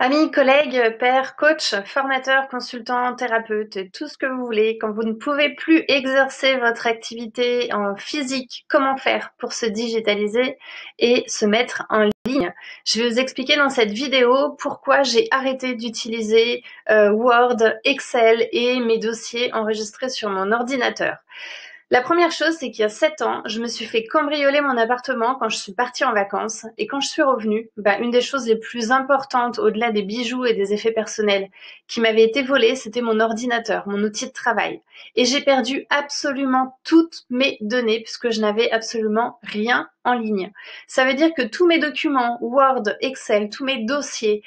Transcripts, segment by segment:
Amis, collègues, pairs, coachs, formateurs, consultants, thérapeutes, tout ce que vous voulez, quand vous ne pouvez plus exercer votre activité en physique, comment faire pour se digitaliser et se mettre en ligne? Je vais vous expliquer dans cette vidéo pourquoi j'ai arrêté d'utiliser Word, Excel et mes dossiers enregistrés sur mon ordinateur. La première chose, c'est qu'il y a 7 ans, je me suis fait cambrioler mon appartement quand je suis partie en vacances. Et quand je suis revenue, une des choses les plus importantes, au-delà des bijoux et des effets personnels, qui m'avait été volée, c'était mon ordinateur, mon outil de travail. Et j'ai perdu absolument toutes mes données, puisque je n'avais absolument rien en ligne. Ça veut dire que tous mes documents, Word, Excel, tous mes dossiers,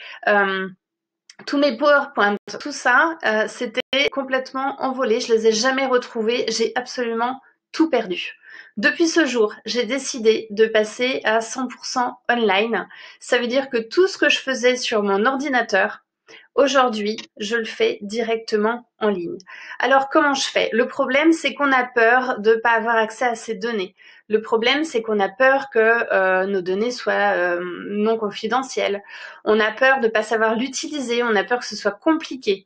tous mes PowerPoint, tout ça, c'était complètement envolé. Je les ai jamais retrouvés. J'ai absolument tout perdu. Depuis ce jour, j'ai décidé de passer à 100% online. Ça veut dire que tout ce que je faisais sur mon ordinateur, aujourd'hui, je le fais directement en ligne. Alors, comment je fais? Le problème, c'est qu'on a peur de ne pas avoir accès à ces données. Le problème, c'est qu'on a peur que nos données soient non confidentielles. On a peur de ne pas savoir l'utiliser. On a peur que ce soit compliqué.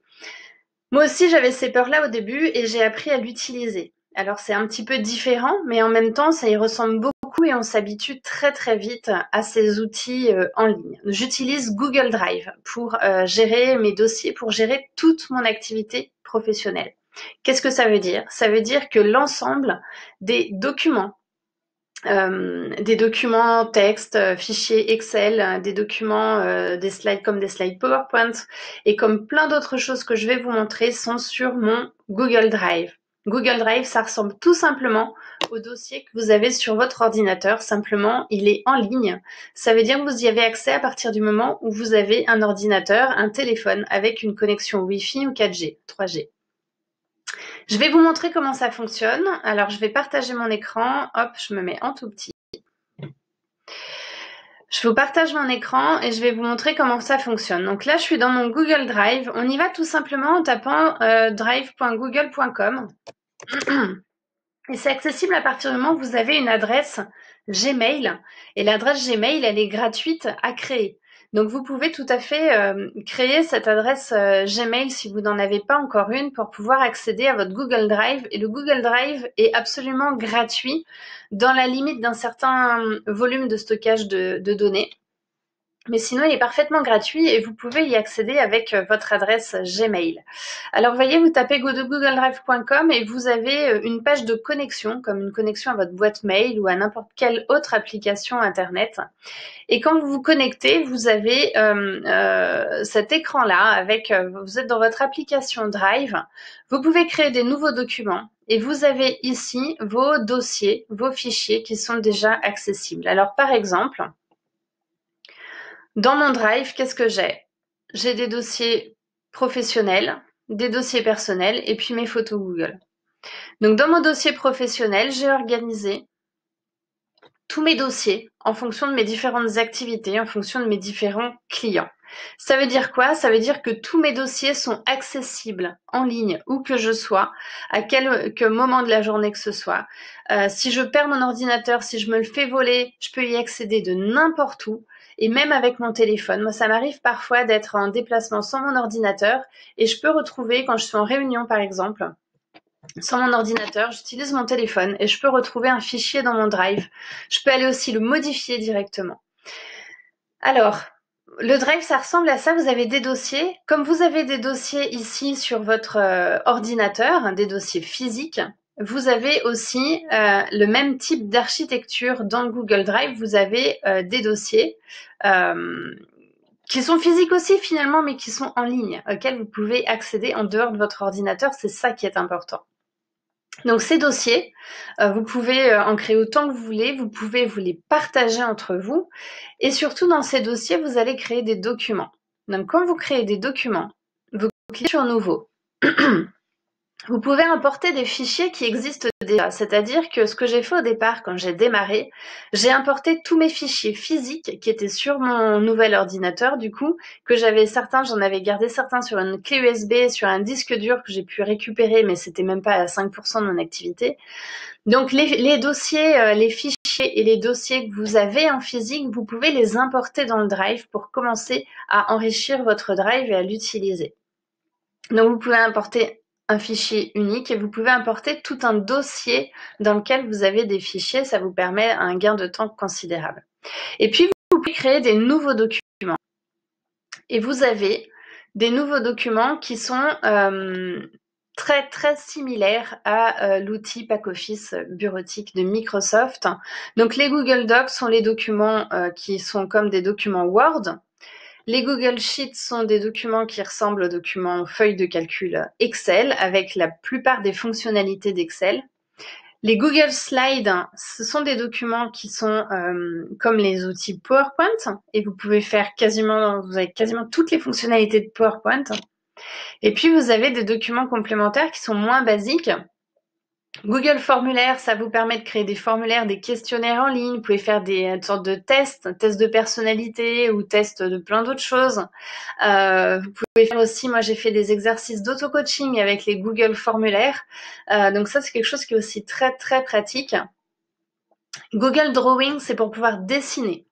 Moi aussi, j'avais ces peurs-là au début et j'ai appris à l'utiliser. Alors, c'est un petit peu différent, mais en même temps, ça y ressemble beaucoup et on s'habitue très très vite à ces outils en ligne. J'utilise Google Drive pour gérer mes dossiers, pour gérer toute mon activité professionnelle. Qu'est-ce que ça veut dire? Ça veut dire que l'ensemble des documents texte, fichiers Excel, des documents, des slides comme des slides PowerPoint et comme plein d'autres choses que je vais vous montrer sont sur mon Google Drive. Google Drive, ça ressemble tout simplement au dossier que vous avez sur votre ordinateur. Simplement, il est en ligne. Ça veut dire que vous y avez accès à partir du moment où vous avez un ordinateur, un téléphone avec une connexion Wi-Fi ou 4G, 3G. Je vais vous montrer comment ça fonctionne. Alors, je vais partager mon écran. Hop, je me mets en tout petit. Je vous partage mon écran et je vais vous montrer comment ça fonctionne. Donc là, je suis dans mon Google Drive. On y va tout simplement en tapant drive.google.com. Et c'est accessible à partir du moment où vous avez une adresse Gmail. Et l'adresse Gmail, elle est gratuite à créer. Donc vous pouvez tout à fait créer cette adresse Gmail si vous n'en avez pas encore une pour pouvoir accéder à votre Google Drive. Et le Google Drive est absolument gratuit dans la limite d'un certain volume de stockage de données. Mais sinon, il est parfaitement gratuit et vous pouvez y accéder avec votre adresse Gmail. Alors, vous voyez, vous tapez googledrive.com et vous avez une page de connexion, comme une connexion à votre boîte mail ou à n'importe quelle autre application Internet. Et quand vous vous connectez, vous avez cet écran-là avec, vous êtes dans votre application Drive. Vous pouvez créer des nouveaux documents et vous avez ici vos dossiers, vos fichiers qui sont déjà accessibles. Alors, par exemple, dans mon Drive, qu'est-ce que j'ai? J'ai des dossiers professionnels, des dossiers personnels et puis mes photos Google. Donc dans mon dossier professionnel, j'ai organisé tous mes dossiers en fonction de mes différentes activités, en fonction de mes différents clients. Ça veut dire quoi? Ça veut dire que tous mes dossiers sont accessibles en ligne où que je sois, à quelque moment de la journée que ce soit. Si je perds mon ordinateur, si je me le fais voler, je peux y accéder de n'importe où. Et même avec mon téléphone. Moi, ça m'arrive parfois d'être en déplacement sans mon ordinateur et je peux retrouver, quand je suis en réunion par exemple, sans mon ordinateur, j'utilise mon téléphone et je peux retrouver un fichier dans mon Drive. Je peux aller aussi le modifier directement. Alors, le Drive, ça ressemble à ça. Vous avez des dossiers. Comme vous avez des dossiers ici sur votre ordinateur, des dossiers physiques, vous avez aussi le même type d'architecture dans Google Drive. Vous avez des dossiers qui sont physiques aussi finalement, mais qui sont en ligne, auxquels vous pouvez accéder en dehors de votre ordinateur. C'est ça qui est important. Donc ces dossiers, vous pouvez en créer autant que vous voulez, vous pouvez vous les partager entre vous et surtout dans ces dossiers, vous allez créer des documents. Donc quand vous créez des documents, vous cliquez sur Nouveau. Vous pouvez importer des fichiers qui existent déjà, c'est-à-dire que ce que j'ai fait au départ quand j'ai démarré, j'ai importé tous mes fichiers physiques qui étaient sur mon nouvel ordinateur du coup, que j'avais certains, j'en avais gardé certains sur une clé USB, sur un disque dur que j'ai pu récupérer, mais c'était même pas à 5% de mon activité. Donc les dossiers, les fichiers fichiers et les dossiers que vous avez en physique, vous pouvez les importer dans le Drive pour commencer à enrichir votre Drive et à l'utiliser. Donc vous pouvez importer un fichier unique et vous pouvez importer tout un dossier dans lequel vous avez des fichiers. Ça vous permet un gain de temps considérable. Et puis vous pouvez créer des nouveaux documents. Et vous avez des nouveaux documents qui sont très très similaires à l'outil Pack Office bureautique de Microsoft. Donc les Google Docs sont les documents qui sont comme des documents Word. Les Google Sheets sont des documents qui ressemblent aux documents feuilles de calcul Excel avec la plupart des fonctionnalités d'Excel. Les Google Slides, ce sont des documents qui sont comme les outils PowerPoint et vous pouvez faire vous avez quasiment toutes les fonctionnalités de PowerPoint. Et puis vous avez des documents complémentaires qui sont moins basiques. Google Formulaire, ça vous permet de créer des formulaires, des questionnaires en ligne. Vous pouvez faire des sortes de tests de personnalité ou tests de plein d'autres choses. Vous pouvez faire aussi, moi j'ai fait des exercices d'auto-coaching avec les Google Formulaires. Donc ça, c'est quelque chose qui est aussi très très pratique. Google Drawing, c'est pour pouvoir dessiner.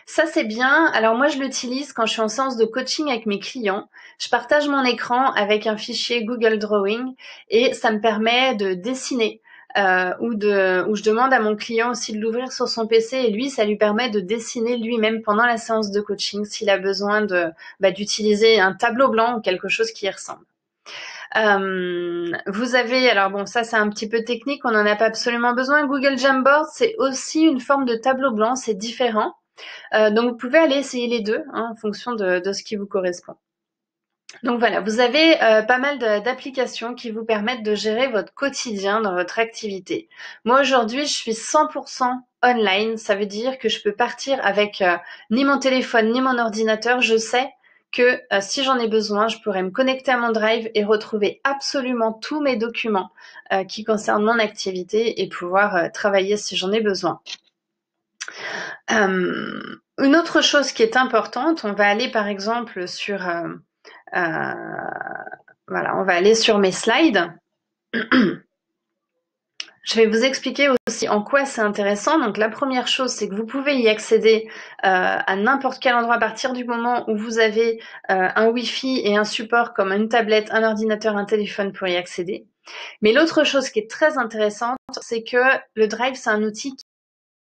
Ça, c'est bien. Alors moi, je l'utilise quand je suis en séance de coaching avec mes clients. Je partage mon écran avec un fichier Google Drawing et ça me permet de dessiner ou je demande à mon client aussi de l'ouvrir sur son PC et lui, ça lui permet de dessiner lui-même pendant la séance de coaching s'il a besoin d'utiliser un tableau blanc ou quelque chose qui y ressemble. Vous avez, alors bon, ça c'est un petit peu technique, on n'en a pas absolument besoin. Google Jamboard, c'est aussi une forme de tableau blanc, c'est différent. Donc vous pouvez aller essayer les deux en fonction de ce qui vous correspond. Donc voilà, vous avez pas mal d'applications qui vous permettent de gérer votre quotidien dans votre activité. Moi aujourd'hui, je suis 100% online, ça veut dire que je peux partir avec ni mon téléphone ni mon ordinateur. Je sais que si j'en ai besoin, je pourrais me connecter à mon Drive et retrouver absolument tous mes documents qui concernent mon activité et pouvoir travailler si j'en ai besoin. Une autre chose qui est importante, on va aller par exemple sur voilà, on va aller sur mes slides. Je vais vous expliquer aussi en quoi c'est intéressant. Donc la première chose, c'est que vous pouvez y accéder à n'importe quel endroit à partir du moment où vous avez un Wi-Fi et un support comme une tablette, un ordinateur, un téléphone pour y accéder. Mais l'autre chose qui est très intéressante, c'est que le Drive, c'est un outil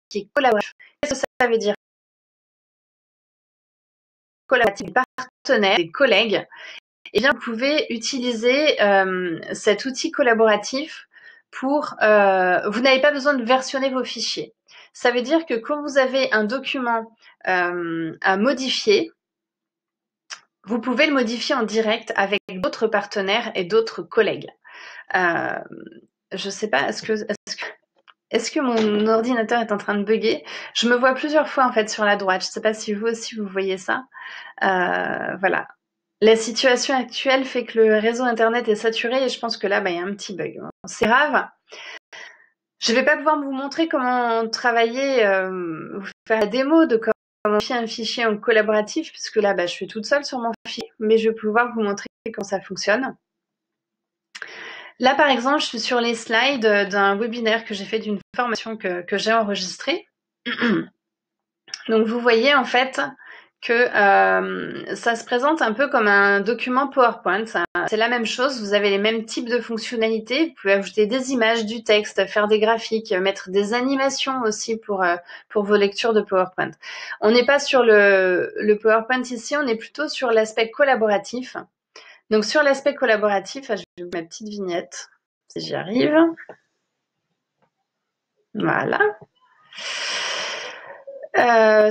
qui est collaboratif. Qu'est-ce que ça veut dire? Collaboratif, des partenaires, des collègues. Eh bien, vous pouvez utiliser cet outil collaboratif pour... vous n'avez pas besoin de versionner vos fichiers. Ça veut dire que quand vous avez un document à modifier, vous pouvez le modifier en direct avec d'autres partenaires et d'autres collègues. Je ne sais pas, est-ce que mon ordinateur est en train de bugger? Je me vois plusieurs fois en fait sur la droite. Je ne sais pas si vous aussi vous voyez ça. Voilà. La situation actuelle fait que le réseau internet est saturé et je pense que là, il y a un petit bug. C'est grave. Je ne vais pas pouvoir vous montrer comment travailler, vous faire la démo de comment modifier un fichier en collaboratif, puisque là, je suis toute seule sur mon fichier, mais je vais pouvoir vous montrer comment ça fonctionne. Là, par exemple, je suis sur les slides d'un webinaire que j'ai fait d'une formation que j'ai enregistrée. Donc, vous voyez en fait que ça se présente un peu comme un document PowerPoint. C'est la même chose, vous avez les mêmes types de fonctionnalités. Vous pouvez ajouter des images, du texte, faire des graphiques, mettre des animations aussi pour vos lectures de PowerPoint. On n'est pas sur le PowerPoint ici, on est plutôt sur l'aspect collaboratif. Donc sur l'aspect collaboratif, je vais vous mettre ma petite vignette, si j'y arrive. Voilà.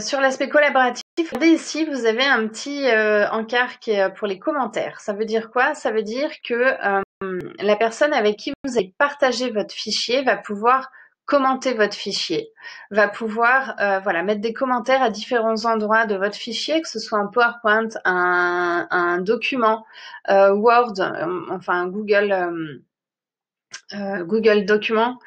Sur l'aspect collaboratif, regardez ici, vous avez un petit encart qui est pour les commentaires. Ça veut dire quoi? Ça veut dire que la personne avec qui vous avez partagé votre fichier va pouvoir commenter votre fichier, va pouvoir mettre des commentaires à différents endroits de votre fichier, que ce soit un PowerPoint, un document Word, enfin Google Document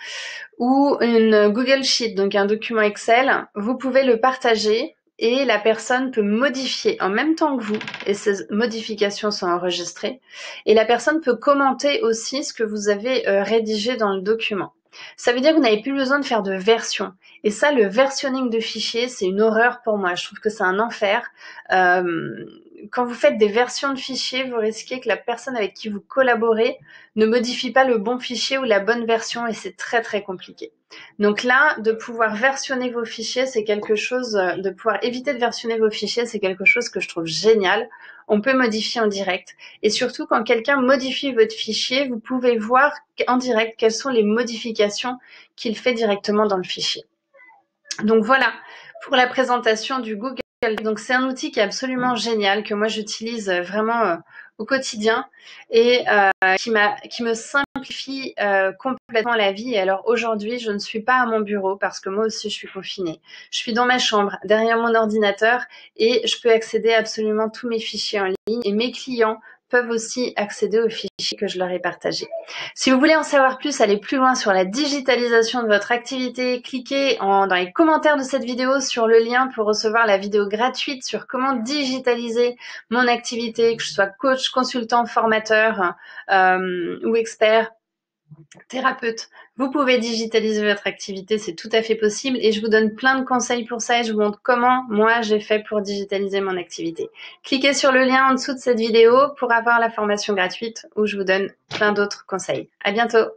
ou une Google Sheet, donc un document Excel. Vous pouvez le partager et la personne peut modifier en même temps que vous et ces modifications sont enregistrées et la personne peut commenter aussi ce que vous avez rédigé dans le document. Ça veut dire que vous n'avez plus besoin de faire de version. Et ça, le versionning de fichiers, c'est une horreur pour moi. Je trouve que c'est un enfer. Quand vous faites des versions de fichiers, vous risquez que la personne avec qui vous collaborez ne modifie pas le bon fichier ou la bonne version et c'est très très compliqué. Donc là, de pouvoir versionner vos fichiers, c'est quelque chose, de pouvoir éviter de versionner vos fichiers, c'est quelque chose que je trouve génial. On peut modifier en direct. Et surtout, quand quelqu'un modifie votre fichier, vous pouvez voir en direct quelles sont les modifications qu'il fait directement dans le fichier. Donc voilà, pour la présentation du Google. Donc c'est un outil qui est absolument génial, que moi j'utilise vraiment au quotidien et qui me simplifie complètement la vie. Et alors aujourd'hui, je ne suis pas à mon bureau parce que moi aussi je suis confinée. Je suis dans ma chambre, derrière mon ordinateur et je peux accéder à absolument tous mes fichiers en ligne et mes clients peuvent aussi accéder aux fichiers que je leur ai partagés. Si vous voulez en savoir plus, aller plus loin sur la digitalisation de votre activité, cliquez dans les commentaires de cette vidéo sur le lien pour recevoir la vidéo gratuite sur comment digitaliser mon activité, que je sois coach, consultant, formateur ou expert, thérapeute. Vous pouvez digitaliser votre activité, c'est tout à fait possible et je vous donne plein de conseils pour ça et je vous montre comment moi j'ai fait pour digitaliser mon activité. Cliquez sur le lien en dessous de cette vidéo pour avoir la formation gratuite où je vous donne plein d'autres conseils. À bientôt!